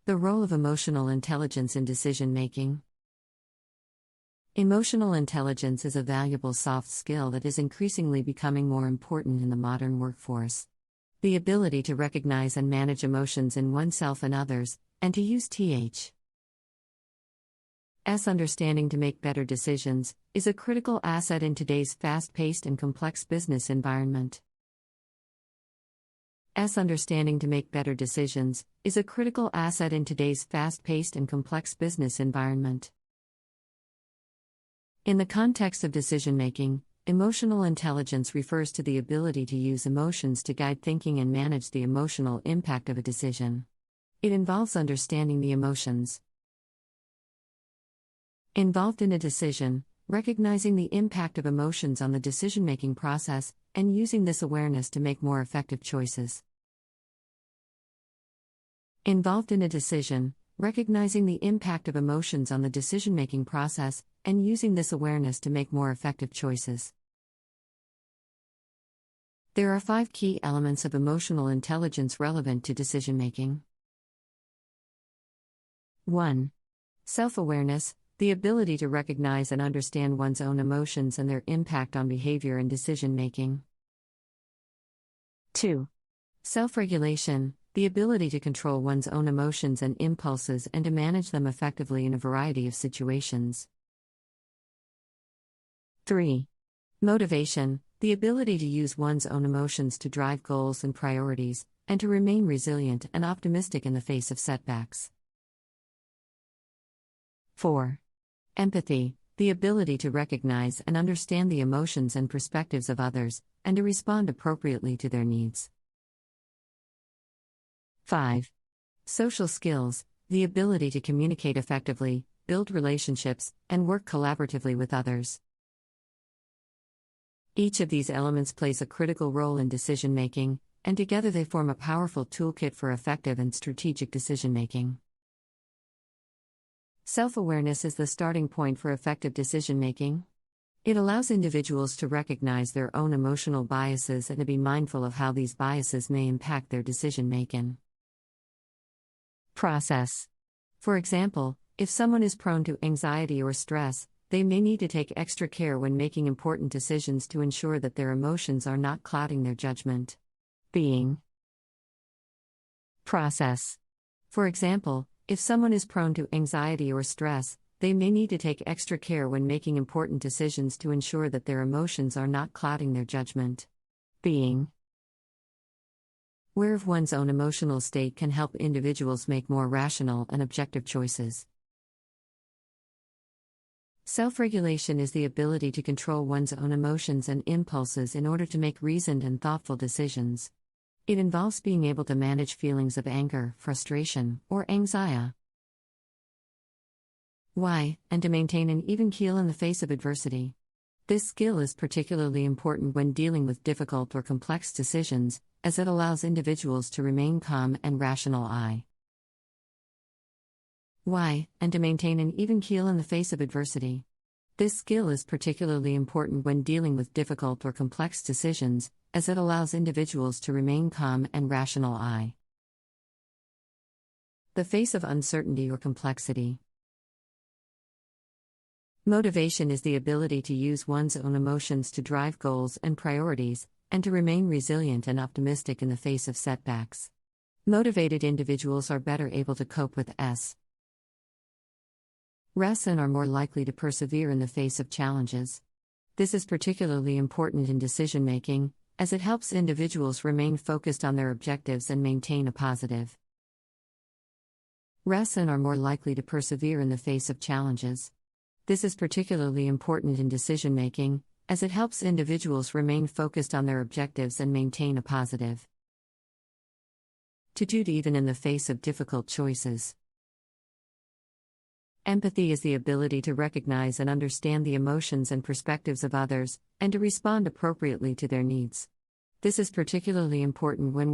The role of emotional intelligence in decision-making. Emotional intelligence is a valuable soft skill that is increasingly becoming more important in the modern workforce. The ability to recognize and manage emotions in oneself and others, and to use understanding to make better decisions, is a critical asset in today's fast-paced and complex business environment. Understanding to make better decisions is a critical asset in today's fast-paced and complex business environment. In the context of decision-making, emotional intelligence refers to the ability to use emotions to guide thinking and manage the emotional impact of a decision. It involves understanding the emotions involved in a decision, recognizing the impact of emotions on the decision-making process, and using this awareness to make more effective choices. Involved in a decision, recognizing the impact of emotions on the decision-making process, and using this awareness to make more effective choices. There are 5 key elements of emotional intelligence relevant to decision-making. 1. Self-awareness, the ability to recognize and understand one's own emotions and their impact on behavior and decision-making. 2. Self-regulation, the ability to control one's own emotions and impulses and to manage them effectively in a variety of situations. 3. Motivation, the ability to use one's own emotions to drive goals and priorities, and to remain resilient and optimistic in the face of setbacks. 4. Empathy, the ability to recognize and understand the emotions and perspectives of others, and to respond appropriately to their needs. 5. Social skills, the ability to communicate effectively, build relationships, and work collaboratively with others. Each of these elements plays a critical role in decision-making, and together they form a powerful toolkit for effective and strategic decision-making. Self-awareness is the starting point for effective decision-making. It allows individuals to recognize their own emotional biases and to be mindful of how these biases may impact their decision-making process. For example, if someone is prone to anxiety or stress, they may need to take extra care when making important decisions to ensure that their emotions are not clouding their judgment. Process. For example, if someone is prone to anxiety or stress, they may need to take extra care when making important decisions to ensure that their emotions are not clouding their judgment. Aware of one's own emotional state can help individuals make more rational and objective choices. Self-regulation is the ability to control one's own emotions and impulses in order to make reasoned and thoughtful decisions. It involves being able to manage feelings of anger, frustration, or anxiety. And to maintain an even keel in the face of adversity. This skill is particularly important when dealing with difficult or complex decisions, as it allows individuals to remain calm and rational. And to maintain an even keel in the face of adversity. This skill is particularly important when dealing with difficult or complex decisions, as it allows individuals to remain calm and rational. The face of uncertainty or complexity. Motivation is the ability to use one's own emotions to drive goals and priorities, and to remain resilient and optimistic in the face of setbacks. Motivated individuals are better able to cope with stress and are more likely to persevere in the face of challenges. This is particularly important in decision-making, as it helps individuals remain focused on their objectives and maintain a positive and are more likely to persevere in the face of challenges. This is particularly important in decision-making, as it helps individuals remain focused on their objectives and maintain a positive attitude even in the face of difficult choices. Empathy is the ability to recognize and understand the emotions and perspectives of others, and to respond appropriately to their needs. This is particularly important when